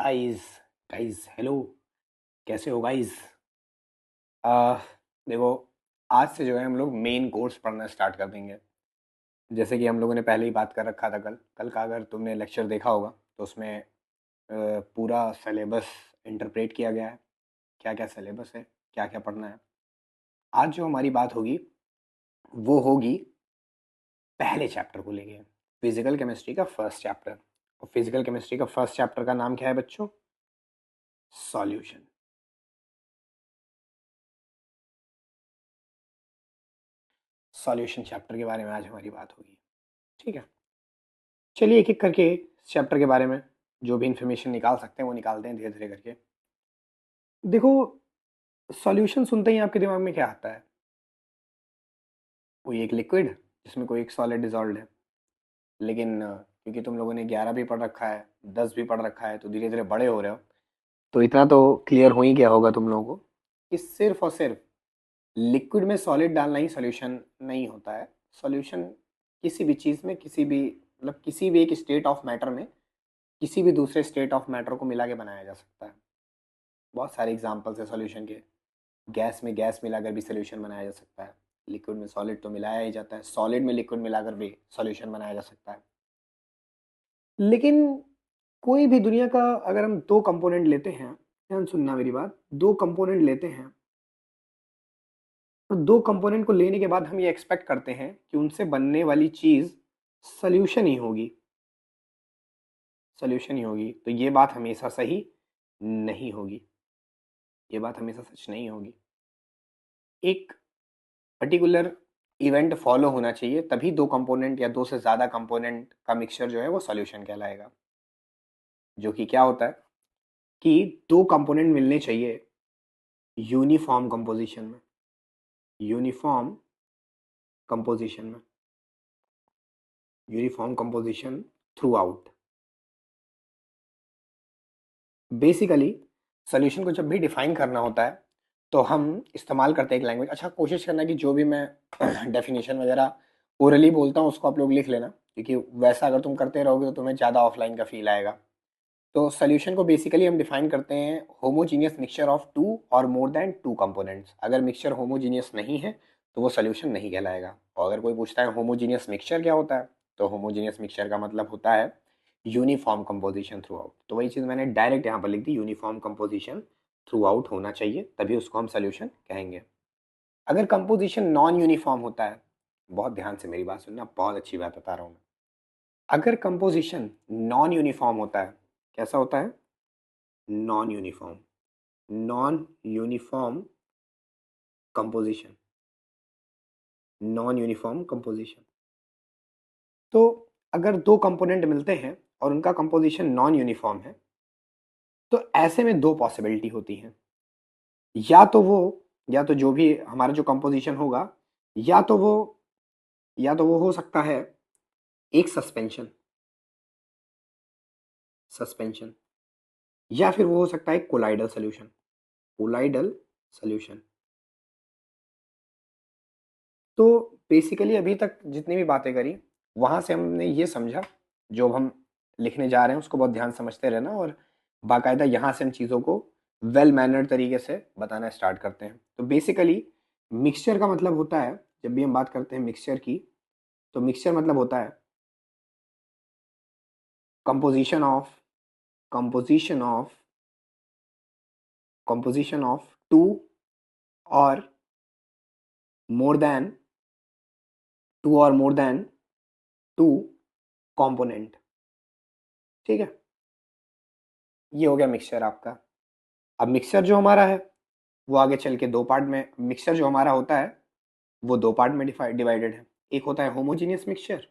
Guys guys hello. कैसे हो guys? आ देखो, आज से जो है हम लोग मेन कोर्स पढ़ना स्टार्ट कर देंगे। जैसे कि हम लोगों ने पहले ही बात कर रखा था, कल कल का अगर तुमने लेक्चर देखा होगा तो उसमें पूरा सिलेबस इंटरप्रेट किया गया है। क्या क्या सिलेबस है, क्या क्या पढ़ना है। आज जो हमारी बात होगी वो होगी पहले चैप्टर को लेके, फिजिकल केमिस्ट्री का फर्स्ट चैप्टर। और फिजिकल केमिस्ट्री का फर्स्ट चैप्टर का नाम क्या है बच्चों? सॉल्यूशन। सॉल्यूशन चैप्टर के बारे में आज हमारी बात होगी। ठीक है, चलिए एक एक करके इस चैप्टर के बारे में जो भी इंफॉर्मेशन निकाल सकते हैं वो निकालते हैं धीरे धीरे करके। देखो, सॉल्यूशन सुनते ही आपके दिमाग में क्या आता है? कोई एक लिक्विड जिसमें कोई एक सॉलिड डिजॉल्व है। लेकिन क्योंकि तुम लोगों ने 11 भी पढ़ रखा है, 10 भी पढ़ रखा है, तो धीरे धीरे बड़े हो रहे हो, तो इतना तो क्लियर हो ही गया होगा तुम लोगों को कि सिर्फ और सिर्फ लिक्विड में सॉलिड डालना ही सॉल्यूशन नहीं होता है। सॉल्यूशन किसी भी चीज़ में, किसी भी मतलब किसी भी एक स्टेट ऑफ मैटर में किसी भी दूसरे स्टेट ऑफ मैटर को मिला के बनाया जा सकता है। बहुत सारे एग्जांपल्स है सॉल्यूशन के। गैस में गैस मिलाकर भी सॉल्यूशन बनाया जा सकता है। लिक्विड में सॉलिड तो मिलाया ही जाता है, सॉलिड में लिक्विड मिलाकर भी सॉल्यूशन बनाया जा सकता है। लेकिन कोई भी दुनिया का अगर हम दो कंपोनेंट लेते हैं, ध्यान सुनना मेरी बात, दो कंपोनेंट लेते हैं और दो कंपोनेंट को लेने के बाद हम ये एक्सपेक्ट करते हैं कि उनसे बनने वाली चीज सॉल्यूशन ही होगी। सॉल्यूशन ही होगी, तो ये बात हमेशा सही नहीं होगी। ये बात हमेशा सच नहीं होगी। एक पर्टिकुलर इवेंट फॉलो होना चाहिए, तभी दो कंपोनेंट या दो से ज़्यादा कंपोनेंट का मिक्सचर जो है वो सॉल्यूशन कहलाएगा। जो कि क्या होता है कि दो कंपोनेंट मिलने चाहिए यूनिफॉर्म कंपोजिशन में। यूनिफॉर्म कंपोजिशन में, uniform composition through out. Basically solution को जब भी डिफाइन करना होता है तो हम इस्तेमाल करते हैं एक लैंग्वेज। अच्छा, कोशिश करना कि जो भी मैं डेफिनेशन वगैरह ओरली बोलता हूँ उसको आप लोग लिख लेना, क्योंकि वैसा अगर तुम करते रहोगे तो तुम्हें ज़्यादा ऑफलाइन का फील आएगा। तो सोल्यूशन को बेसिकली हम डिफाइन करते हैं होमोजीनियस मिक्सचर ऑफ टू और मोर देन टू कंपोनेंट्स। अगर मिक्सचर होमोजीनियस नहीं है तो वो सोल्यूशन नहीं कहलाएगा। और अगर कोई पूछता है होमोजीनियस मिक्सचर क्या होता है, तो होमोजीनियस मिक्सचर का मतलब होता है यूनिफॉर्म कंपोजिशन थ्रू आउट। तो वही चीज़ मैंने डायरेक्ट यहाँ पर लिख दी, यूनिफॉर्म कंपोजिशन थ्रू आउट होना चाहिए, तभी उसको हम सोल्यूशन कहेंगे। अगर कंपोजिशन नॉन यूनिफॉर्म होता है, बहुत ध्यान से मेरी बात सुनना, बहुत अच्छी बात बता रहा हूँ मैं। अगर कंपोजिशन नॉन यूनिफॉर्म होता है, कैसा होता है? Non uniform. Non uniform composition, non uniform composition. तो अगर दो कंपोनेंट मिलते हैं और उनका कंपोजिशन नॉन यूनिफॉर्म है, तो ऐसे में दो पॉसिबिलिटी होती हैं। या तो वो, या तो जो भी हमारा जो कंपोजिशन होगा, या तो वो या तो वो हो सकता है एक सस्पेंशन, सस्पेंशन, या फिर वो हो सकता है कोलाइडल सोल्यूशन, कोलाइडल सोल्यूशन। तो बेसिकली अभी तक जितनी भी बातें करी वहां से हमने ये समझा, जो हम लिखने जा रहे हैं उसको बहुत ध्यान समझते रहना, और बाकायदा यहाँ से हम चीज़ों को वेल मैनर्ड तरीके से बताना स्टार्ट करते हैं। तो बेसिकली मिक्सचर का मतलब होता है, जब भी हम बात करते हैं मिक्सचर की, तो मिक्सचर मतलब होता है composition of composition of composition of two और मोर देन टू और मोर देन टू कंपोनेंट। ठीक है, ये हो गया मिक्सचर आपका। अब मिक्सचर जो हमारा है वो आगे चल के दो पार्ट में, मिक्सचर जो हमारा होता है वो दो पार्ट में डिवाइडेड है। एक होता है होमोजीनियस मिक्सचर,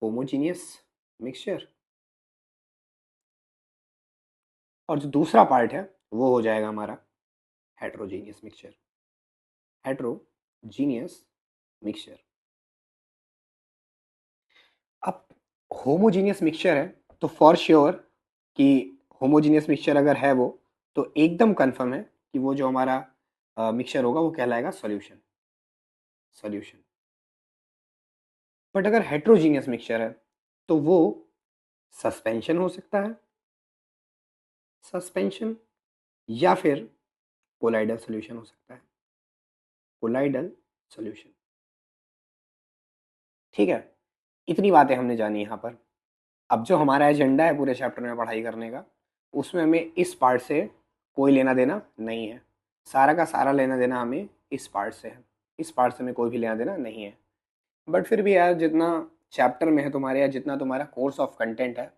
होमोजीनियस मिक्सचर, और जो दूसरा पार्ट है वो हो जाएगा हमारा हेट्रोजीनियस मिक्सचर, हेट्रोजीनियस मिक्सचर। अब होमोजीनियस मिक्सचर है तो फॉर श्योर कि होमोजीनियस मिक्सचर अगर है वो, तो एकदम कंफर्म है कि वो जो हमारा मिक्सचर होगा वो कहलाएगा सॉल्यूशन, सॉल्यूशन। बट अगर हेट्रोजीनियस मिक्सचर है तो वो सस्पेंशन हो सकता है, सस्पेंशन या फिर कोलाइडल सोल्यूशन हो सकता है, कोलाइडल सोल्यूशन। ठीक है, इतनी बातें हमने जानी यहाँ पर। अब जो हमारा एजेंडा है पूरे चैप्टर में पढ़ाई करने का, उसमें हमें इस पार्ट से कोई लेना देना नहीं है। सारा का सारा लेना देना हमें इस पार्ट से है, इस पार्ट से हमें कोई भी लेना देना नहीं है। बट फिर भी यार, जितना चैप्टर में है तुम्हारे, या जितना तुम्हारा कोर्स ऑफ कंटेंट है,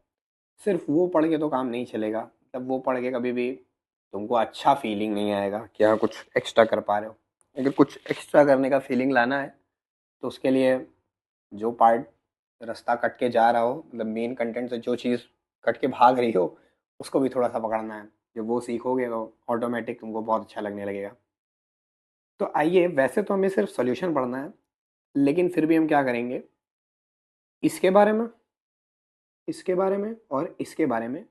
सिर्फ वो पढ़ के तो काम नहीं चलेगा। मतलब वो पढ़ के कभी भी तुमको अच्छा फीलिंग नहीं आएगा कि हाँ कुछ एक्स्ट्रा कर पा रहे हो। अगर कुछ एक्स्ट्रा करने का फीलिंग लाना है तो उसके लिए जो पार्ट रास्ता कट के जा रहा हो, मतलब मेन कंटेंट से जो चीज़ कट के भाग रही हो, उसको भी थोड़ा सा पकड़ना है। जब वो सीखोगे तो ऑटोमेटिक तुमको बहुत अच्छा लगने लगेगा। तो आइए, वैसे तो हमें सिर्फ सॉल्यूशन पढ़ना है, लेकिन फिर भी हम क्या करेंगे, इसके बारे में, इसके बारे में और इसके बारे में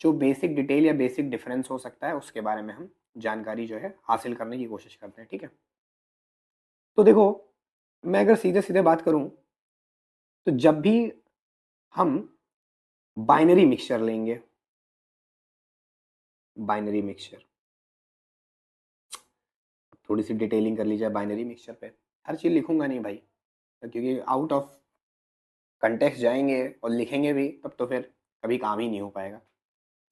जो बेसिक डिटेल या बेसिक डिफरेंस हो सकता है, उसके बारे में हम जानकारी जो है हासिल करने की कोशिश करते हैं। ठीक है, तो देखो, मैं अगर सीधे सीधे बात करूं, तो जब भी हम बाइनरी मिक्सचर लेंगे, बाइनरी मिक्सचर, थोड़ी सी डिटेलिंग कर लीजिए बाइनरी मिक्सचर पे। हर चीज़ लिखूंगा नहीं भाई, क्योंकि आउट ऑफ कंटेक्स्ट जाएंगे और लिखेंगे भी, तब तो फिर कभी काम ही नहीं हो पाएगा।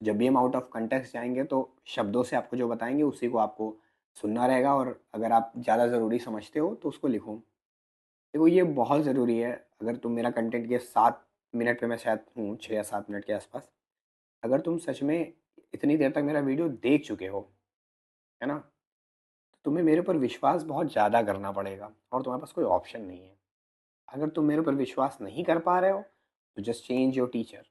जब भी हम आउट ऑफ कंटेक्स्ट जाएंगे तो शब्दों से आपको जो बताएंगे उसी को आपको सुनना रहेगा, और अगर आप ज़्यादा ज़रूरी समझते हो तो उसको लिखो। देखो, ये बहुत ज़रूरी है। अगर तुम मेरा कंटेंट के 7 मिनट पे मैं शायद हूँ, 6 या 7 मिनट के आसपास, अगर तुम सच में इतनी देर तक मेरा वीडियो देख चुके हो, है ना, तो तुम्हें मेरे पर विश्वास बहुत ज़्यादा करना पड़ेगा, और तुम्हारे पास कोई ऑप्शन नहीं है। अगर तुम मेरे ऊपर विश्वास नहीं कर पा रहे हो तो जस्ट चेंज योर टीचर।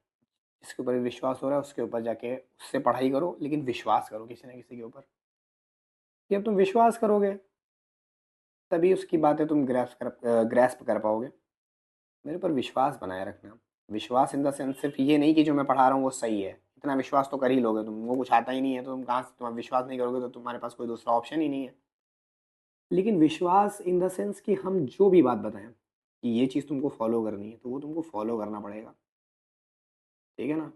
जिसके ऊपर विश्वास हो रहा है उसके ऊपर जाके उससे पढ़ाई करो, लेकिन विश्वास करो किसी ना किसी के ऊपर। जब तुम विश्वास करोगे तभी उसकी बातें तुम ग्रैस्प कर पाओगे। मेरे ऊपर विश्वास बनाए रखना। विश्वास इन द सेंस सिर्फ ये नहीं कि जो मैं पढ़ा रहा हूँ वो सही है। इतना विश्वास तो कर ही लोगे तुम, वो कुछ आता ही नहीं है तो तुम कहाँ से, तुम विश्वास नहीं करोगे तो तुम्हारे पास कोई दूसरा ऑप्शन ही नहीं है। लेकिन विश्वास इन द सेंस कि हम जो भी बात बताएं कि ये चीज़ तुमको फॉलो करनी है, तो वो तुमको फॉलो करना पड़ेगा। ठीक है ना,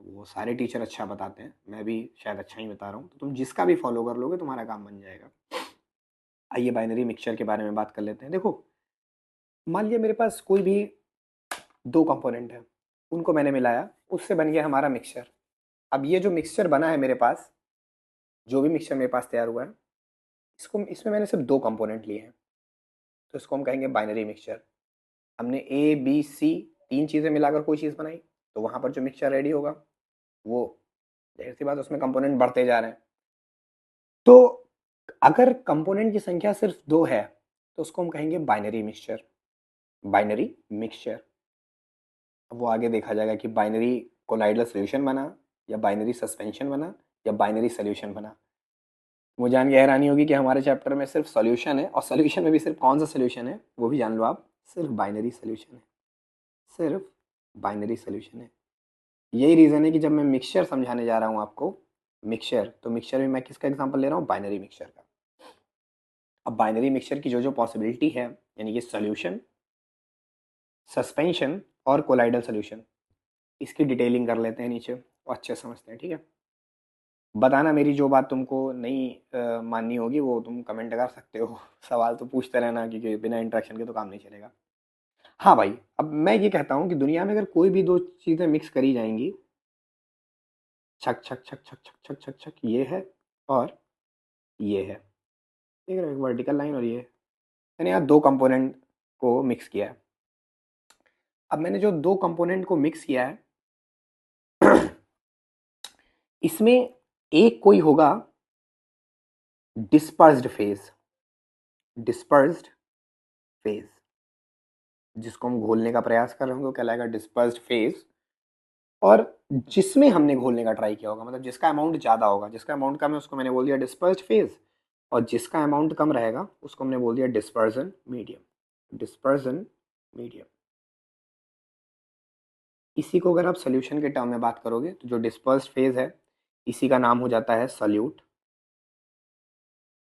वो सारे टीचर अच्छा बताते हैं, मैं भी शायद अच्छा ही बता रहा हूँ, तो तुम जिसका भी फॉलो कर लोगे तुम्हारा काम बन जाएगा। आइए बाइनरी मिक्सचर के बारे में बात कर लेते हैं। देखो, मान लिया मेरे पास कोई भी दो कंपोनेंट है, उनको मैंने मिलाया, उससे बन गया हमारा मिक्सचर। अब ये जो मिक्सचर बना है मेरे पास, जो भी मिक्सचर मेरे पास तैयार हुआ है, इसको, इसमें मैंने सिर्फ दो कंपोनेंट लिए हैं, तो इसको हम कहेंगे बाइनरी मिक्सचर। हमने ए बी सी तीन चीज़ें मिलाकर कोई चीज़ बनाई, तो वहाँ पर जो मिक्सचर रेडी होगा वो, जाहिर सी बात, उसमें कंपोनेंट बढ़ते जा रहे हैं। तो अगर कंपोनेंट की संख्या सिर्फ दो है तो उसको हम कहेंगे बाइनरी मिक्सचर, बाइनरी मिक्सचर। अब वो आगे देखा जाएगा कि बाइनरी कोलाइडल सॉल्यूशन बना, या बाइनरी सस्पेंशन बना, या बाइनरी सॉल्यूशन बना। वो जान के हैरानी होगी कि हमारे चैप्टर में सिर्फ सॉल्यूशन है, और सॉल्यूशन में भी सिर्फ कौन सा सॉल्यूशन है वो भी जान लो आप, सिर्फ बाइनरी सॉल्यूशन है, सिर्फ बाइनरी सॉल्यूशन है। यही रीज़न है कि जब मैं मिक्सचर समझाने जा रहा हूँ आपको, मिक्सचर, तो मिक्सचर में मैं किसका एग्जांपल ले रहा हूँ, बाइनरी मिक्सचर का। अब बाइनरी मिक्सचर की जो जो पॉसिबिलिटी है, यानी कि सॉल्यूशन, सस्पेंशन और कोलाइडल सॉल्यूशन, इसकी डिटेलिंग कर लेते हैं नीचे और अच्छे से समझते हैं। ठीक है, बताना मेरी जो बात तुमको नहीं माननी होगी वो तुम कमेंट कर सकते हो। सवाल तो पूछते रहना, क्योंकि बिना इंटरेक्शन के तो काम नहीं चलेगा। हाँ भाई, अब मैं ये कहता हूँ कि दुनिया में अगर कोई भी दो चीज़ें मिक्स करी जाएंगी, छक छक छक छक छक छक छक छक, ये है और ये है, ठीक है, एक वर्टिकल लाइन और ये, मैंने यहाँ दो कंपोनेंट को मिक्स किया है। अब मैंने जो दो कंपोनेंट को मिक्स किया है, इसमें एक कोई होगा डिस्पर्स्ड फेज, डिस्पर्स्ड फेज, जिसको हम घोलने का प्रयास कर रहे होंगे वो कहलाएगा डिस्पर्स्ड फेज। और जिसमें हमने घोलने का ट्राई किया होगा, मतलब जिसका अमाउंट ज़्यादा होगा, जिसका अमाउंट कम है उसको मैंने बोल दिया डिस्पर्स्ड फेज, और जिसका अमाउंट कम रहेगा उसको हमने बोल दिया डिस्पर्जन मीडियम, डिस्पर्जन मीडियम। इसी को अगर आप सोल्यूशन के टर्म में बात करोगे तो जो डिस्पर्स्ड फेज है इसी का नाम हो जाता है सॉल्यूट,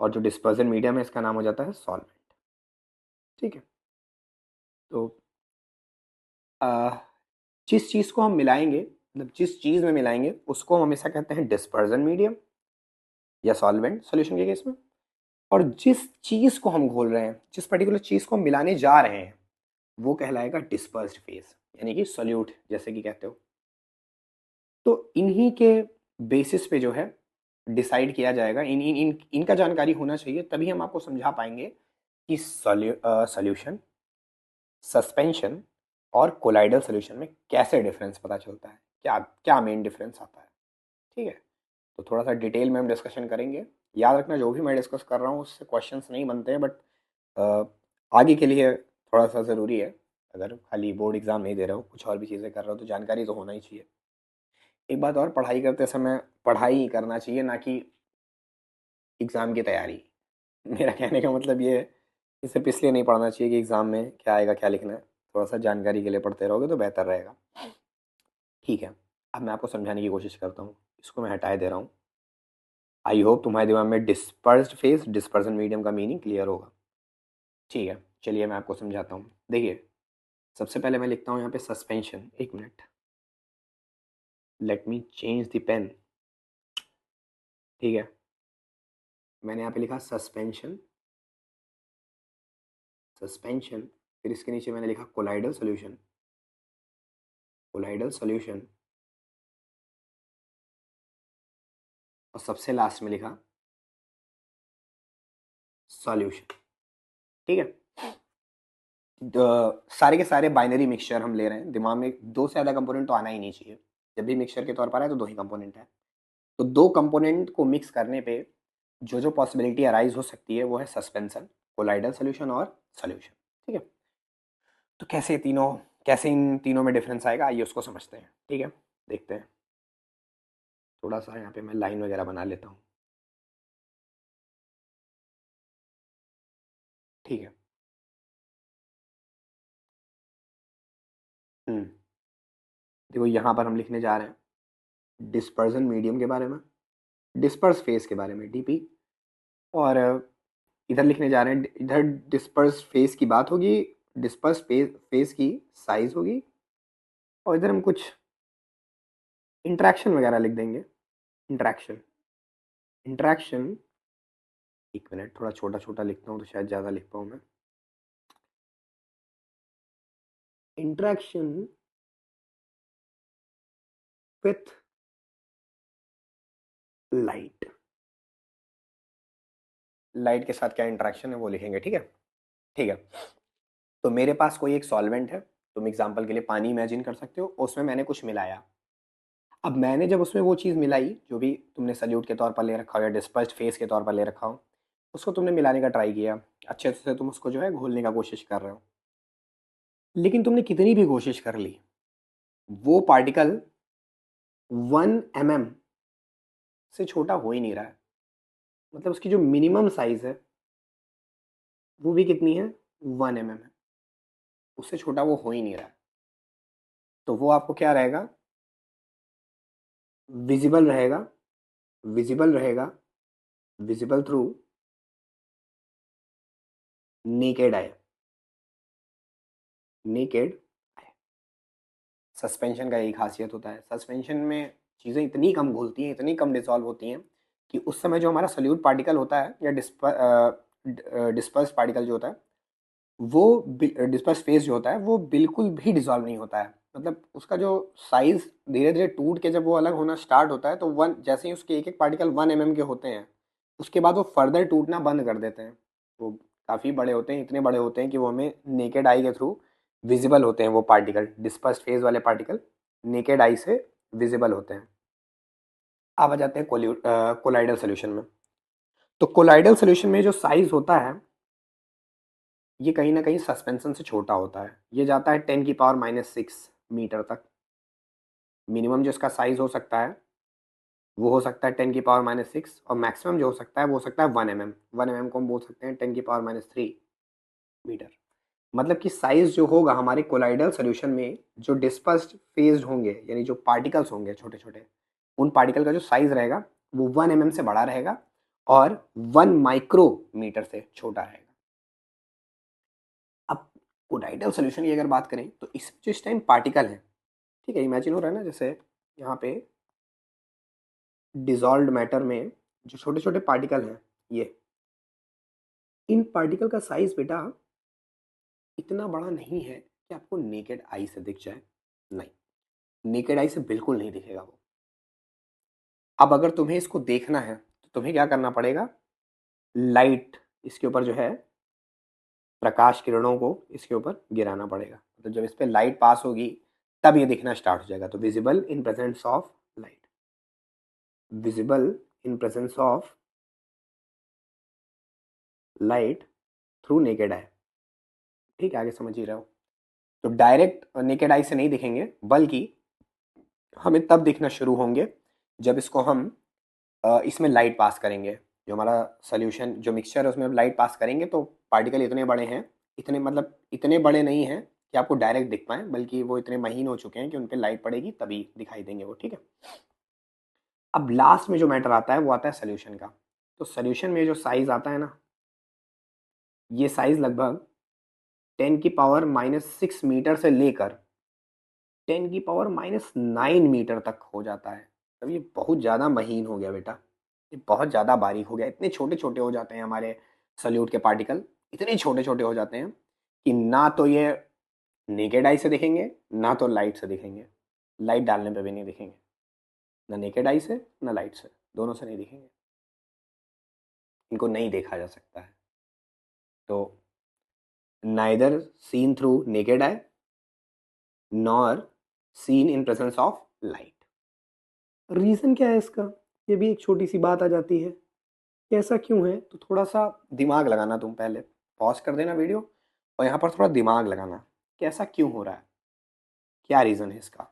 और जो डिस्पर्जन मीडियम है इसका नाम हो जाता है सॉल्वेंट। ठीक है, तो जिस चीज़ को हम मिलाएंगे मतलब जिस चीज़ में मिलाएंगे उसको हम हमेशा कहते हैं डिस्पर्जन मीडियम या सॉल्वेंट सॉल्यूशन के केस में। और जिस चीज़ को हम घोल रहे हैं, जिस पर्टिकुलर चीज़ को हम मिलाने जा रहे हैं, वो कहलाएगा डिस्पर्स्ड फेज, यानी कि सॉल्यूट जैसे कि कहते हो। तो इन्हीं के बेसिस पे जो है डिसाइड किया जाएगा, इनका जानकारी होना चाहिए, तभी हम आपको समझा पाएंगे कि सॉल्यूशन, सस्पेंशन और कोलाइडल सॉल्यूशन में कैसे डिफरेंस पता चलता है, क्या क्या मेन डिफरेंस आता है। ठीक है, तो थोड़ा सा डिटेल में हम डिस्कशन करेंगे। याद रखना जो भी मैं डिस्कस कर रहा हूँ उससे क्वेश्चंस नहीं बनते हैं, बट आगे के लिए थोड़ा सा ज़रूरी है। अगर खाली बोर्ड एग्जाम नहीं दे रहे हो, कुछ और भी चीज़ें कर रहे हो, तो जानकारी तो होना ही चाहिए। एक बात और, पढ़ाई करते समय पढ़ाई ही करना चाहिए, ना कि एग्ज़ाम की तैयारी। मेरा कहने का मतलब ये है कि सिर्फ इसलिए नहीं पढ़ना चाहिए कि एग्ज़ाम में क्या आएगा क्या लिखना है। थोड़ा सा जानकारी के लिए पढ़ते रहोगे तो बेहतर रहेगा। ठीक है, अब मैं आपको समझाने की कोशिश करता हूँ। इसको मैं हटाए दे रहा हूँ। आई होप तुम्हारे दिमाग में डिस्पर्स्ड फेस, डिस्पर्सन मीडियम का मीनिंग क्लियर होगा। ठीक है, चलिए मैं आपको समझाता हूँ। देखिए, सबसे पहले मैं लिखता हूँ यहाँ पे सस्पेंशन। एक मिनट, let me change the pen. ठीक है, मैंने यहाँ पे लिखा सस्पेंशन, सस्पेंशन। फिर इसके नीचे मैंने लिखा कोलाइडल सॉल्यूशन, कोलाइडल सॉल्यूशन। और सबसे लास्ट में लिखा सॉल्यूशन। ठीक है, सारे के सारे बाइनरी मिक्सचर हम ले रहे हैं। दिमाग में दो से ज़्यादा कंपोनेंट तो आना ही नहीं चाहिए। जब भी मिक्सचर के तौर पर आए तो दो ही कंपोनेंट है। तो दो कंपोनेंट को मिक्स करने पे जो जो पॉसिबिलिटी अराइज हो सकती है वो है सस्पेंशन, कोलाइडल सॉल्यूशन और सॉल्यूशन। ठीक है, तो कैसे इन तीनों में डिफरेंस आएगा, आइए उसको समझते हैं। ठीक है, देखते हैं। थोड़ा सा यहाँ पे मैं लाइन वगैरह बना लेता हूँ। ठीक है। हम्म, देखो यहाँ पर हम लिखने जा रहे हैं डिस्पर्जन मीडियम के बारे में, डिस्पर्स फेस के बारे में, डीपी। और इधर लिखने जा रहे हैं, इधर डिस्पर्स फेस की बात होगी, डिस्पर्स फेस की साइज होगी। और इधर हम कुछ इंटरेक्शन वगैरह लिख देंगे। Interaction, interaction. एक मिनट, थोड़ा छोटा छोटा लिखता हूँ तो शायद ज़्यादा लिख पाऊँ मैं। इंटरेक्शन विथ लाइट, लाइट के साथ क्या इंटरेक्शन है वो लिखेंगे। ठीक है, ठीक है। तो मेरे पास कोई एक सॉल्वेंट है, तुम एग्जांपल के लिए पानी इमेजिन कर सकते हो, उसमें मैंने कुछ मिलाया। अब मैंने जब उसमें वो चीज़ मिलाई, जो भी तुमने सल्यूट के तौर पर ले रखा हो या डिस्पर्स्ड फेस के तौर पर ले रखा हो, उसको तुमने मिलाने का ट्राई किया, अच्छे से तुम उसको जो है घोलने का कोशिश कर रहे हो। लेकिन तुमने कितनी भी कोशिश कर ली, वो पार्टिकल 1 mm से छोटा हो ही नहीं रहा है। मतलब उसकी जो मिनिमम साइज है वो भी कितनी है, 1 mm है। उससे छोटा वो हो ही नहीं रहा है। तो वो आपको क्या रहेगा, विजिबल रहेगा, विजिबल रहेगा, visible through naked eye, naked. Suspension का यही खासियत होता है, सस्पेंशन में चीज़ें इतनी कम घुलती हैं, इतनी कम डिसॉल्व होती हैं कि उस समय जो हमारा सल्यूट पार्टिकल होता है या डिस्पर्स पार्टिकल जो होता है वो, डिस्पर्स फेस जो होता है वो बिल्कुल भी डिसॉल्व नहीं होता है। मतलब उसका जो साइज धीरे धीरे टूट के जब वो अलग होना स्टार्ट होता है, तो वन जैसे ही उसके एक एक पार्टिकल 1 mm के होते हैं, उसके बाद वो फर्दर टूटना बंद कर देते हैं। वो काफ़ी बड़े होते हैं, इतने बड़े होते हैं कि वो हमें नेकेड आई के थ्रू विजिबल होते हैं। वो पार्टिकल, डिस्पर्स फेज वाले पार्टिकल नेकेड आई से विजिबल होते हैं। अब आ जाते हैं कोलाइडल सोल्यूशन में। तो कोलाइडल सोल्यूशन में जो साइज होता है ये कहीं ना कहीं सस्पेंशन से छोटा होता है। ये जाता है 10⁻⁻⁶ मीटर तक। मिनिमम जो इसका साइज हो सकता है वो हो सकता है 10⁻⁻⁶, और मैक्सिमम जो हो सकता है वो हो सकता है 1 mm। 1 mm को हम बोल सकते हैं 10⁻³ मीटर। मतलब कि साइज जो होगा हमारे कोलाइडल सोल्यूशन में, जो डिस्पर्स्ड फेज्ड होंगे यानी जो पार्टिकल्स होंगे छोटे छोटे, उन पार्टिकल का जो साइज रहेगा वो 1 mm से बड़ा रहेगा और 1 μm से छोटा रहेगा। अब कोलाइडल सोल्यूशन की अगर बात करें तो इसमें जो इस टाइम पार्टिकल है, ठीक है, इमेजिन हो रहा है ना, जैसे यहाँ पे डिसॉल्व्ड मैटर में जो छोटे छोटे पार्टिकल हैं, ये इन पार्टिकल का साइज बेटा इतना बड़ा नहीं है कि आपको नेकेड आई से दिख जाए। नहीं, नेकेड आई से बिल्कुल नहीं दिखेगा वो। अब अगर तुम्हें इसको देखना है तो तुम्हें क्या करना पड़ेगा, लाइट इसके ऊपर जो है, प्रकाश किरणों को इसके ऊपर गिराना पड़ेगा। तो जब इस पर लाइट पास होगी तब ये दिखना स्टार्ट हो जाएगा। तो visible in presence of light, visible in presence of light through naked eye. ठीक है, आगे समझ ही रहे हो। तो डायरेक्ट नेकेड आई से नहीं दिखेंगे, बल्कि हमें तब दिखना शुरू होंगे जब इसको हम इसमें लाइट पास करेंगे। जो हमारा सोल्यूशन, जो मिक्सचर है, उसमें लाइट पास करेंगे तो पार्टिकल इतने बड़े हैं, इतने मतलब इतने बड़े नहीं हैं कि आपको डायरेक्ट दिख पाए, बल्कि वो इतने महीन हो चुके हैं कि उन पर लाइट पड़ेगी तभी दिखाई देंगे वो। ठीक है। अब लास्ट में जो मैटर आता है वो आता है सोल्यूशन का। तो सोल्यूशन में जो साइज आता है ना, ये साइज लगभग 10⁻⁻6 मीटर से लेकर 10⁻⁹ मीटर तक हो जाता है। तब ये बहुत ज़्यादा महीन हो गया बेटा, ये बहुत ज़्यादा बारीक हो गया। इतने छोटे छोटे हो जाते हैं हमारे सल्यूट के पार्टिकल, इतने छोटे छोटे हो जाते हैं कि ना तो ये नेकेड आई से दिखेंगे, ना तो लाइट से दिखेंगे। लाइट डालने पे भी नहीं दिखेंगे, ना नेकेड आई से ना लाइट से, दोनों से नहीं दिखेंगे। इनको नहीं देखा जा सकता है। तो neither seen through naked eye nor seen in presence of light. Reason क्या है इसका, ये भी एक छोटी सी बात आ जाती है कि ऐसा क्यों है। तो थोड़ा सा दिमाग लगाना, तुम पहले पॉज कर देना वीडियो और यहाँ पर थोड़ा दिमाग लगाना कि ऐसा क्यों हो रहा है, क्या रीज़न है इसका,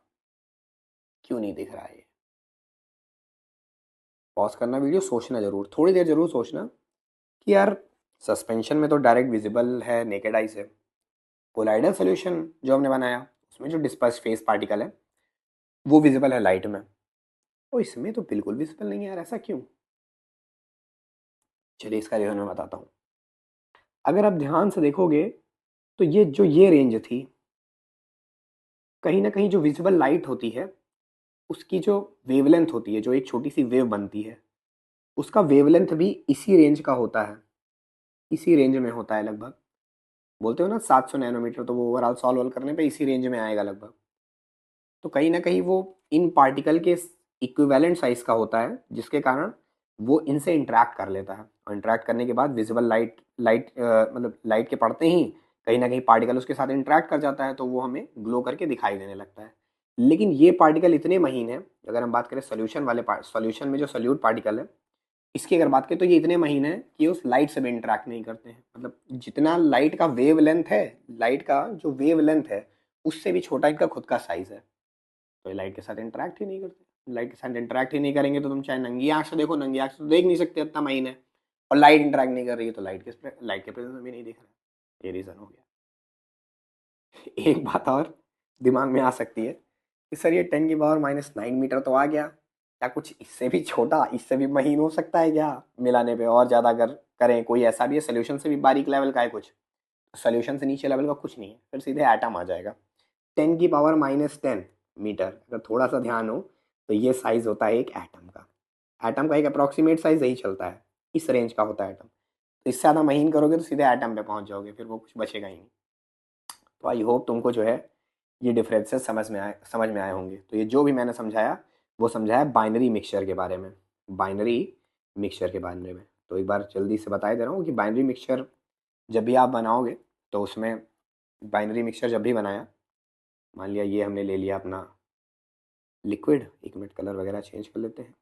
क्यों नहीं दिख रहा है ये। पॉज करना वीडियो, सोचना ज़रूर, थोड़ी देर ज़रूर सोचना कि यार सस्पेंशन में तो डायरेक्ट विजिबल है नेकेड आई से। कोलाइडल सोल्यूशन जो हमने बनाया उसमें जो डिस्पर्स फेस पार्टिकल है वो विजिबल है लाइट में, तो इसमें तो बिल्कुल विजिबल नहीं है यार, ऐसा क्यों। चलिए इसका रीज़न मैं बताता हूँ। अगर आप ध्यान से देखोगे तो ये रेंज थी, कहीं ना कहीं जो विजिबल लाइट होती है उसकी जो वेवलेंथ होती है, जो एक छोटी सी वेव बनती है, उसका वेवलेंथ भी इसी रेंज का होता है, इसी रेंज में होता है लगभग। बोलते हो ना 700 नैनोमीटर, तो वो ओवरऑल सॉल्व करने पे इसी रेंज में आएगा लगभग। तो कहीं ना कहीं वो इन पार्टिकल के इक्विवेलेंट साइज का होता है, जिसके कारण वो इनसे इंटरेक्ट कर लेता है। और इंटरेक्ट करने के बाद विजिबल लाइट लाइट मतलब लाइट के पड़ते ही कहीं ना कहीं पार्टिकल उसके साथ इंटरेक्ट कर जाता है, तो वो हमें ग्लो करके दिखाई देने लगता है। लेकिन ये पार्टिकल इतने महीन है, अगर हम बात करें सोल्यूशन वाले सोल्यूशन में जो सोल्यूट पार्टिकल है, इसकी अगर बात करें तो ये इतने महीन है कि उस लाइट से भी इंटरेक्ट नहीं करते हैं। मतलब जितना लाइट का वेव लेंथ है, लाइट का जो वेव लेंथ है उससे भी छोटा इनका खुद का साइज है। तो ये लाइट के साथ इंटरेक्ट ही नहीं करते। लाइट के साथ इंटरेक्ट ही नहीं करेंगे तो तुम चाहे नंगी आंख से देखो, नंगी आंख से तो देख नहीं सकते, इतना महीन है। और लाइट इंटरेक्ट नहीं कर रही है तो लाइट के प्रेजेंस में भी नहीं दिख रहा है। ये रीज़न हो गया। एक बात और दिमाग में आ सकती है कि सर ये 10⁻⁹ मीटर तो आ गया, क्या कुछ इससे भी छोटा, इससे भी महीन हो सकता है क्या मिलाने पे, और ज़्यादा अगर करें कोई ऐसा भी है सोल्यूशन से भी बारीक लेवल का है कुछ, सोल्यूशन से नीचे लेवल का कुछ नहीं है, फिर सीधे एटम आ जाएगा। 10⁻⁻10 मीटर, अगर थोड़ा सा ध्यान हो तो ये साइज होता है एक एटम का। एटम का एक अप्रॉक्सीमेट साइज यही चलता है, इस रेंज का होता है एटम। तो इससे ज़्यादा महीन करोगे तो सीधे एटम पे पहुंच जाओगे, फिर वो कुछ बचेगा ही नहीं। तो आई होप तुमको जो है ये डिफरेंसेस समझ में आए होंगे। तो ये जो भी मैंने समझाया वो समझाया बाइनरी मिक्सचर के बारे में, बाइनरी मिक्सचर के बारे में। तो एक बार जल्दी से बता दे रहा हूँ कि बाइनरी मिक्सचर जब भी आप बनाओगे तो उसमें, बाइनरी मिक्सचर जब भी बनाया, मान लिया ये हमने ले लिया अपना लिक्विड, एक मिनट कलर वगैरह चेंज कर लेते हैं।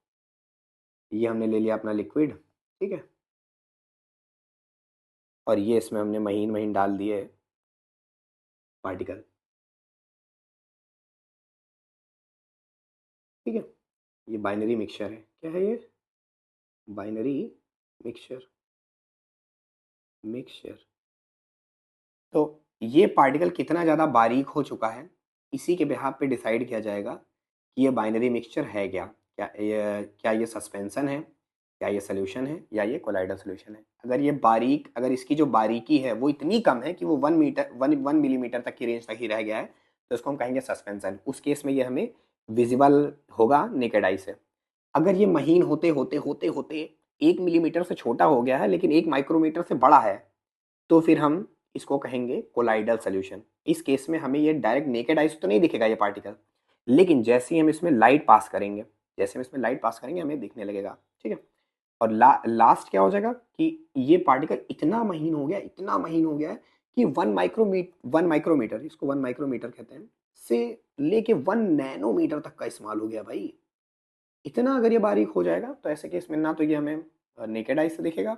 ये हमने ले लिया अपना लिक्विड, ठीक है, और ये इसमें हमने महीन महीन डाल दिए पार्टिकल, ठीक है। ये बाइनरी मिक्सचर है, क्या है ये, बाइनरी मिक्सचर, मिक्सचर। तो ये पार्टिकल कितना ज़्यादा बारीक हो चुका है, इसी के बिहाफ पे डिसाइड किया जाएगा कि ये बाइनरी मिक्सचर है क्या, क्या ये सस्पेंसन है, क्या ये सोल्यूशन है, या ये कोलाइडल सोल्यूशन है। अगर ये बारीक, अगर इसकी जो बारीकी है वो इतनी कम है कि वो 1 मिलीमीटर तक की रेंज तक ही रह गया है, तो इसको हम कहेंगे सस्पेंसन। उस केस में ये हमें विजिबल होगा नेकेड आई से। अगर ये महीन होते होते होते होते 1 मिलीमीटर से छोटा हो गया है लेकिन 1 माइक्रोमीटर से बड़ा है, तो फिर हम इसको कहेंगे कोलाइडल सोल्यूशन। इस केस में हमें ये डायरेक्ट नेकेड आई से तो नहीं दिखेगा ये पार्टिकल, लेकिन जैसे ही हम इसमें लाइट पास करेंगे, जैसे हम इसमें लाइट पास करेंगे हमें दिखने लगेगा, ठीक है। और लास्ट क्या हो जाएगा कि ये पार्टिकल इतना महीन हो गया, इतना महीन हो गया है कि 1 माइक्रोमीटर, इसको 1 माइक्रोमीटर कहते हैं, से लेके 1 नैनोमीटर तक का इस्तेमाल हो गया भाई। इतना अगर ये बारीक हो जाएगा तो ऐसे केस में ना तो ये हमें नेकेड आई से दिखेगा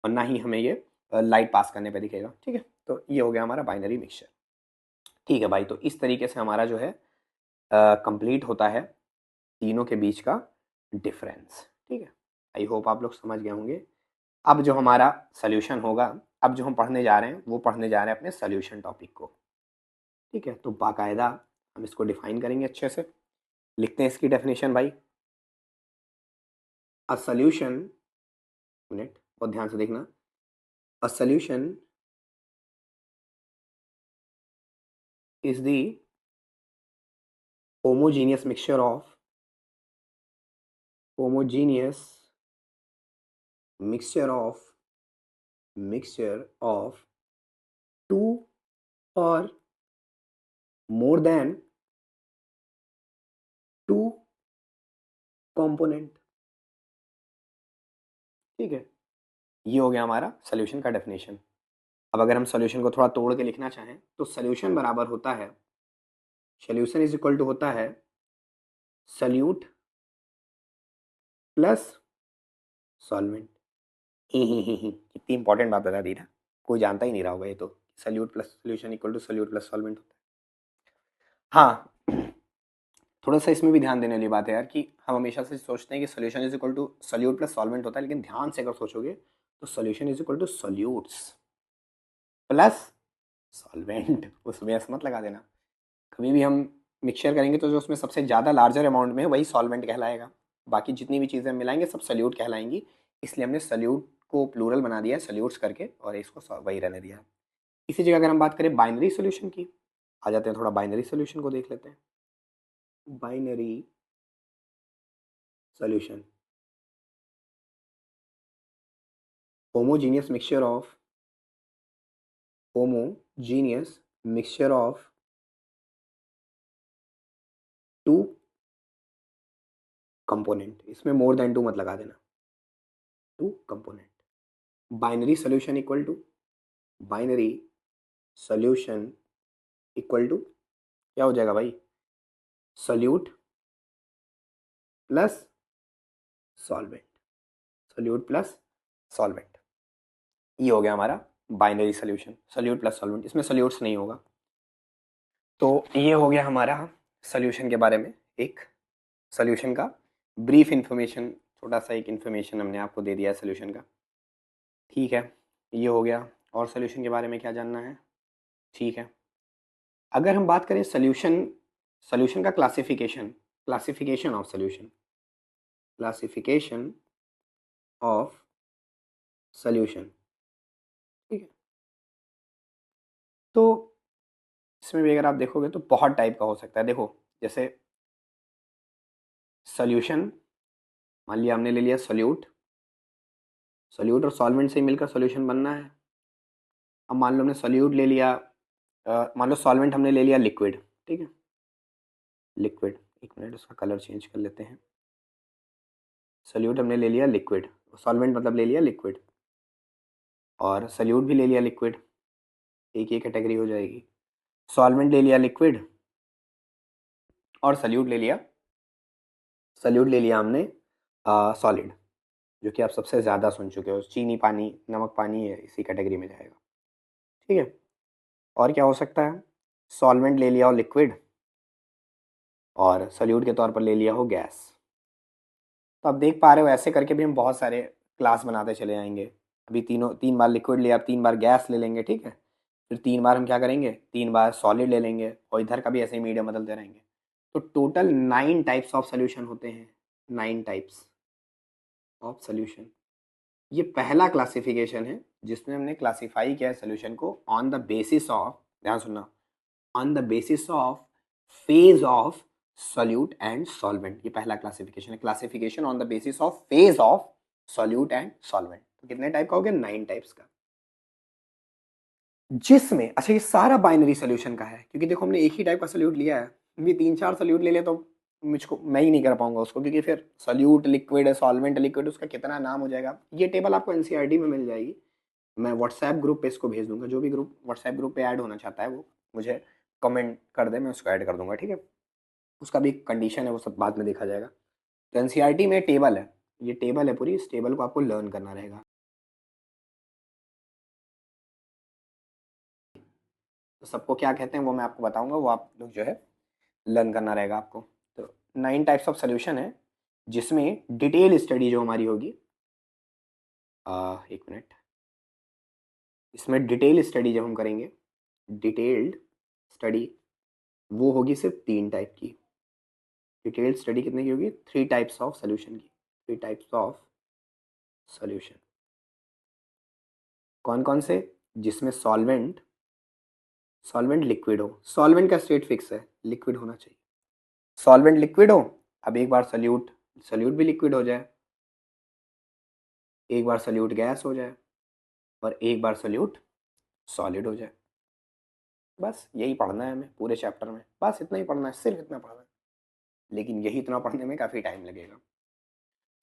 और ना ही हमें ये लाइट पास करने पे दिखेगा, ठीक है। तो ये हो गया हमारा बाइनरी मिक्सचर। ठीक है भाई, तो इस तरीके से हमारा जो है कंप्लीट होता है तीनों के बीच का डिफरेंस, ठीक है। आई होप आप लोग समझ गए होंगे। अब जो हमारा सोल्यूशन होगा, अब जो हम पढ़ने जा रहे हैं वो पढ़ने जा रहे हैं अपने सोल्यूशन टॉपिक को, ठीक है। तो बाकायदा हम इसको डिफाइन करेंगे अच्छे से। लिखते हैं इसकी डेफिनेशन भाई। अ सोल्यूशन, मिनट बहुत ध्यान से देखना, a solution is the homogeneous mixture of homogeneous mixture of mixture of two or more than two component, ठीक है। ये हो गया हमारा सोल्यूशन का डेफिनेशन। अब अगर हम सोल्यूशन को थोड़ा तोड़ के लिखना चाहें तो सोल्यूशन बराबर होता है, सोल्यूशन इज इक्वल टू होता है सोल्यूट प्लस सॉल्वेंट। कितनी इंपॉर्टेंट बात बता दी ना, कोई जानता ही नहीं रहा होगा ये तो, solute plus solution equal to solute plus solvent होता है। हाँ, थोड़ा सा इसमें भी ध्यान देने वाली बात है यार कि हम हमेशा से सोचते हैं कि solution is equal to solute plus solvent होता है, लेकिन ध्यान से अगर सोचोगे तो solution is equal to solutes plus solvent. उसमें एस मत लगा देना। कभी भी हम मिक्सचर करेंगे तो जो उसमें सबसे ज़्यादा लार्जर अमाउंट में है वही सॉल्वेंट कहलाएगा, बाकी जितनी भी चीज़ें मिलाएंगे सब सोल्यूट कहलाएंगी। इसलिए हमने सोल्यूट को प्लूरल बना दिया है सोल्यूट्स करके और इसको वही रहने दिया। इसी जगह अगर हम बात करें बाइनरी सोल्यूशन की, आ जाते हैं थोड़ा बाइनरी सोल्यूशन को देख लेते हैं। Binary solution, homogeneous mixture of homogeneous mixture of two component, इसमें मोर देन टू मत लगा देना, two component. Binary solution equal to, binary solution equal to क्या हो जाएगा भाई, solute plus solvent, solute plus solvent. ये हो गया हमारा binary solution, solute plus solvent, इसमें सोल्यूट्स नहीं होगा। तो ये हो गया हमारा सोल्यूशन के बारे में एक, सोल्यूशन का ब्रीफ इंफॉर्मेशन, छोटा सा एक इन्फॉर्मेशन हमने आपको दे दिया है सोल्यूशन का, ठीक है। ये हो गया। और सोल्यूशन के बारे में क्या जानना है, ठीक है। अगर हम बात करें सोल्यूशन, सोल्यूशन का classification, classification of solution, classification of solution, ठीक है। तो इसमें भी अगर आप देखोगे तो बहुत टाइप का हो सकता है। देखो जैसे सोल्यूशन, मान लिया हमने ले लिया सोल्यूट, सोल्यूट और सॉल्वेंट से मिलकर सोल्यूशन बनना है। अब मान लो हमने सोल्यूट ले लिया, मान लो सॉल्वेंट हमने ले लिया लिक्विड, ठीक है, लिक्विड, एक मिनट उसका कलर चेंज कर लेते हैं। सोल्यूट हमने ले लिया लिक्विड, सॉल्वेंट मतलब ले लिया लिक्विड, और सोल्यूट भी ले लिया लिक्विड, एक ही कैटेगरी हो जाएगी। सॉल्वेंट ले लिया लिक्विड और सोल्यूट ले लिया, सोल्यूट ले लिया हमने सॉलिड, जो कि आप सबसे ज़्यादा सुन चुके हो, चीनी पानी, नमक पानी है, इसी कैटेगरी में जाएगा, ठीक है। और क्या हो सकता है, सॉल्वेंट ले लिया हो लिक्विड और सोल्यूट के तौर पर ले लिया हो गैस। तो आप देख पा रहे हो ऐसे करके भी हम बहुत सारे क्लास बनाते चले जाएंगे। अभी तीनों, 3 बार लिक्विड लिया, अब 3 बार गैस ले लेंगे, ठीक है। फिर 3 बार हम क्या करेंगे, 3 बार सॉलिड ले लेंगे और इधर का भी ऐसे ही मीडियम बदलते रहेंगे। तो टोटल 9 टाइप्स ऑफ सोल्यूशन होते हैं, 9 टाइप्स ऑफ सोल्यूशन। ये पहला क्लासिफिकेशन है जिसमें हमने क्लासीफाई किया है सोल्यूशन को ऑन द बेसिस ऑफ, ध्यान सुनना, on the basis of phase of solute and solvent, ये पहला क्लासिफिकेशन है, classification on the basis of phase of solute and solvent. तो कितने टाइप का हो गया? 9 टाइप्स का। जिसमें अच्छा ये सारा बाइनरी सोल्यूशन का है, क्योंकि देखो हमने एक ही टाइप का सोल्यूट लिया है, भी 3-4 सोल्यूट ले ले तो मुझको मैं ही नहीं कर पाऊंगा उसको, क्योंकि फिर सोल्यूट लिक्विड है, सॉल्वेंट लिक्विड, उसका कितना नाम हो जाएगा। ये टेबल आपको एनसीईआरटी में मिल जाएगी, मैं व्हाट्सएप ग्रुप पे इसको भेज दूंगा, जो भी ग्रुप व्हाट्सएप ग्रुप पे ऐड होना चाहता है वो मुझे कमेंट कर दे, मैं उसको ऐड कर दूंगा, ठीक है। उसका भी कंडीशन है, वो सब बाद में देखा जाएगा। तो एनसीईआरटी में टेबल है, ये टेबल है पूरी, इस टेबल को आपको लर्न करना रहेगा। तो सबको क्या कहते हैं वो मैं आपको बताऊंगा, वो आप लोग जो है लर्न करना रहेगा आपको। तो 9 टाइप्स ऑफ सोल्यूशन है, जिसमें डिटेल स्टडी जो हमारी होगी, एक मिनट, इसमें डिटेल स्टडी जब हम करेंगे, डिटेल्ड स्टडी, वो होगी सिर्फ 3 टाइप की। डिटेल्ड स्टडी कितने की होगी? 3 टाइप्स ऑफ सोल्यूशन की, 3 टाइप्स ऑफ सोल्यूशन। कौन कौन से? जिसमें सॉल्वेंट, सॉल्वेंट लिक्विड हो, सॉल्वेंट का स्टेट फिक्स है, लिक्विड होना चाहिए। सॉल्वेंट लिक्विड हो, अब एक बार सल्यूट, सल्यूट भी लिक्विड हो जाए, एक बार सल्यूट गैस हो जाए, और एक बार सल्यूट सॉलिड हो जाए। बस यही पढ़ना है हमें पूरे चैप्टर में, बस इतना ही पढ़ना है, सिर्फ इतना पढ़ना है, लेकिन यही इतना पढ़ने में काफ़ी टाइम लगेगा।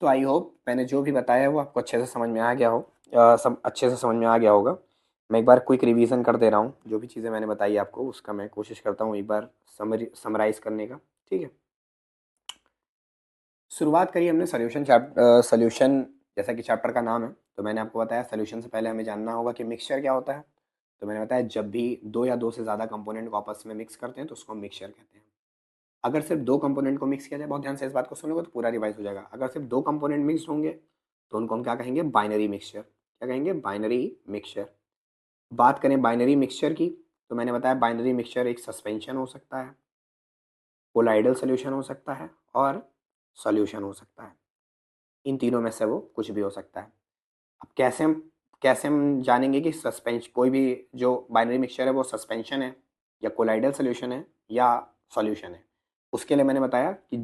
तो आई होप मैंने जो भी बताया है वो आपको अच्छे से समझ में आ गया हो, सब अच्छे से समझ में आ गया होगा। मैं एक बार क्विक रिवीजन कर दे रहा हूँ, जो भी चीज़ें मैंने बताई आपको उसका मैं कोशिश करता हूँ एक बार समराइज करने का, ठीक है। शुरुआत करी हमने सोल्यूशन, जैसा कि चैप्टर का नाम है, तो मैंने आपको बताया सोल्यूशन से पहले हमें जानना होगा कि मिक्सचर क्या होता है। तो मैंने बताया जब भी दो या दो से ज़्यादा कंपोनेंट को आपस में मिक्स करते हैं तो उसको हम मिक्सचर कहते हैं। अगर सिर्फ दो कंपोनेंट को मिक्स किया जाए, बहुत ध्यान से इस बात को सुनोगे तो पूरा रिवाइज हो जाएगा, अगर सिर्फ दो कंपोनेंट मिक्स होंगे तो उनको हम क्या कहेंगे? Binary mixture. क्या कहेंगे? Binary mixture. बात करें बाइनरी मिक्सचर की, तो मैंने बताया बाइनरी मिक्सचर एक सस्पेंशन हो सकता है, कोलाइडल सोल्यूशन हो सकता है, और सॉल्यूशन हो सकता है। इन तीनों में से वो कुछ भी हो सकता है। अब कैसे हम जानेंगे कि सस्पेंशन, कोई भी जो बाइनरी मिक्सचर है वो सस्पेंशन है या कोलाइडल सोल्यूशन है या सॉल्यूशन है? उसके लिए मैंने बताया कि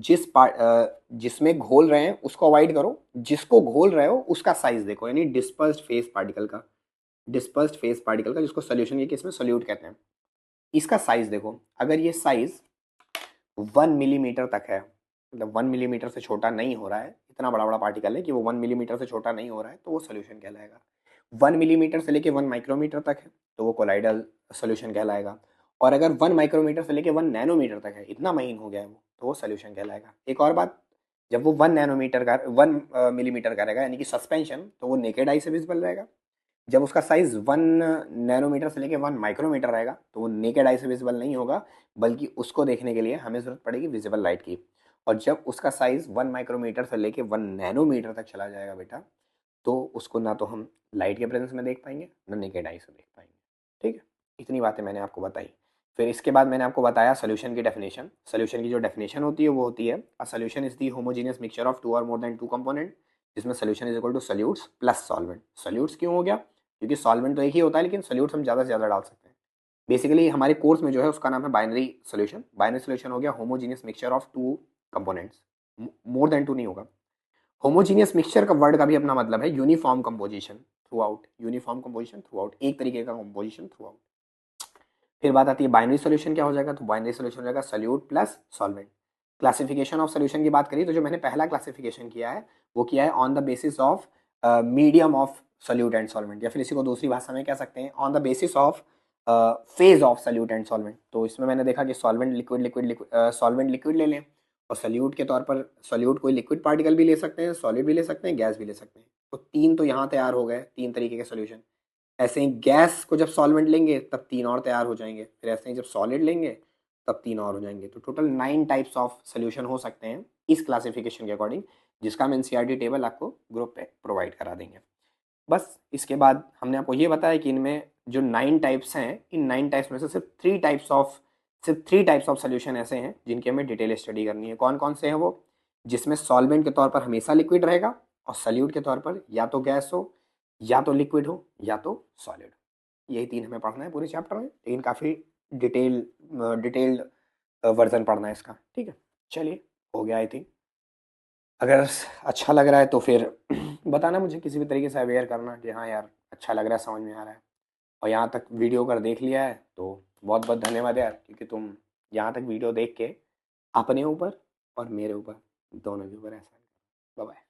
जिसमें घोल रहे हैं उसको अवॉइड करो, जिसको घोल रहे हो उसका साइज देखो, यानी डिस्पर्स्ड फेस पार्टिकल का, डिस्पर्स्ड फेस पार्टिकल का, जिसको सोल्यूशन के केस में सोल्यूट कहते हैं, इसका साइज देखो। अगर ये साइज 1 मिलीमीटर तक है, मतलब 1 मिलीमीटर से छोटा नहीं हो रहा है, इतना बड़ा बड़ा पार्टिकल है कि वो 1 मिलीमीटर से छोटा नहीं हो रहा है, तो वो सोल्यूशन कहलाएगा। 1 मिलीमीटर से लेके 1 माइक्रोमीटर तक है तो वो कोलाइडल सोल्यूशन कहलाएगा। और अगर 1 माइक्रोमीटर से लेके 1 नैनोमीटर तक है, इतना महीन हो गया है वो, तो वो सोल्यूशन कहलाएगा। एक और बात, जब वो 1 नैनोमीटर का 1 मिलीमीटर का रहेगा, यानी कि सस्पेंशन, तो वो नेकेड आई से विजिबल रहेगा। जब उसका साइज 1 नैनोमीटर से लेके 1 माइक्रोमीटर रहेगा तो वो नेकेड आई से विजिबल नहीं होगा, बल्कि उसको देखने के लिए हमें जरूरत पड़ेगी विजिबल लाइट की। और जब उसका साइज 1 माइक्रोमीटर से लेके 1 नैनोमीटर तक चला जाएगा बेटा, तो उसको ना तो हम लाइट के प्रेजेंस में देख पाएंगे, ना नेकेड आई से देख पाएंगे, ठीक है। इतनी बातें मैंने आपको बताई। फिर इसके बाद मैंने आपको बताया सोल्यूशन की डेफिनेशन। सोल्यूशन की जो डेफिनेशन होती है वो होती है, a solution is the homogeneous mixture of two और मोर देन टू कंपोनेंट, जिसमें solution is equal to solutes plus solvent. Solutes क्यों हो गया? क्योंकि सॉल्वेंट तो एक ही होता है, लेकिन सोल्यूट्स हम ज़्यादा से ज़्यादा डाल सकते हैं। बेसिकली हमारे कोर्स में जो है उसका नाम है बाइनरी सोल्यूशन। बाइनरी सोल्यूशन हो गया homogeneous mixture of two components, more than two नहीं होगा। होमोजीनियस मिक्सचर का वर्ड का भी अपना मतलब है uniform composition through out, uniform composition through out, एक तरीके का कंपोजिशन थ्रू आउट। फिर बात आती है बाइनरी सोल्यूशन क्या हो जाएगा, तो बाइनरी सोल्यूशन हो जाएगा solute plus solvent. Classification of solution की बात करिए तो जो मैंने पहला क्लासिफिकेशन किया है वो किया है on the basis of medium of solute and solvent, या फिर इसी को दूसरी भाषा में कह सकते हैं on the basis of phase of solute and solvent. तो इसमें मैंने देखा कि solvent liquid liquid liquid solvent liquid ले लें, और सोल्यूट के तौर पर सोल्यूट कोई लिक्विड पार्टिकल भी ले सकते हैं, सॉलिड भी ले सकते हैं, गैस भी ले सकते हैं। तो तीन तो यहाँ तैयार हो गए, तीन तरीके के सोल्यूशन। ऐसे ही गैस को जब सॉल्वेंट लेंगे तब तीन और तैयार हो जाएंगे, फिर ऐसे ही जब सॉलिड लेंगे तब तीन और हो जाएंगे। तो टोटल 9 टाइप्स ऑफ सोल्यूशन हो सकते हैं इस क्लासिफिकेशन के अकॉर्डिंग, जिसका हम एनसीईआरटी टेबल आपको ग्रुप पे प्रोवाइड करा देंगे। बस इसके बाद हमने आपको ये बताया कि इनमें जो 9 टाइप्स हैं, इन 9 टाइप्स में से सिर्फ थ्री टाइप्स ऑफ सोल्यूशन ऐसे हैं जिनकी हमें डिटेल स्टडी करनी है। कौन कौन से हैं वो? जिसमें सॉल्वेंट के तौर पर हमेशा लिक्विड रहेगा, और सल्यूट के तौर पर या तो गैस हो, या तो लिक्विड हो, या तो सॉलिड। यही तीन हमें पढ़ना है पूरे चैप्टर में, लेकिन काफ़ी डिटेल्ड वर्जन पढ़ना है इसका, ठीक है। चलिए, हो गया आई थिंक। अगर अच्छा लग रहा है तो फिर बताना मुझे, किसी भी तरीके से अवेयर करना कि हाँ यार अच्छा लग रहा है, समझ में आ रहा है। और यहाँ तक वीडियो अगर देख लिया है तो बहुत बहुत धन्यवाद यार, क्योंकि तुम यहाँ तक वीडियो देख के अपने ऊपर और मेरे ऊपर, दोनों के ऊपर ऐसा। Bye bye.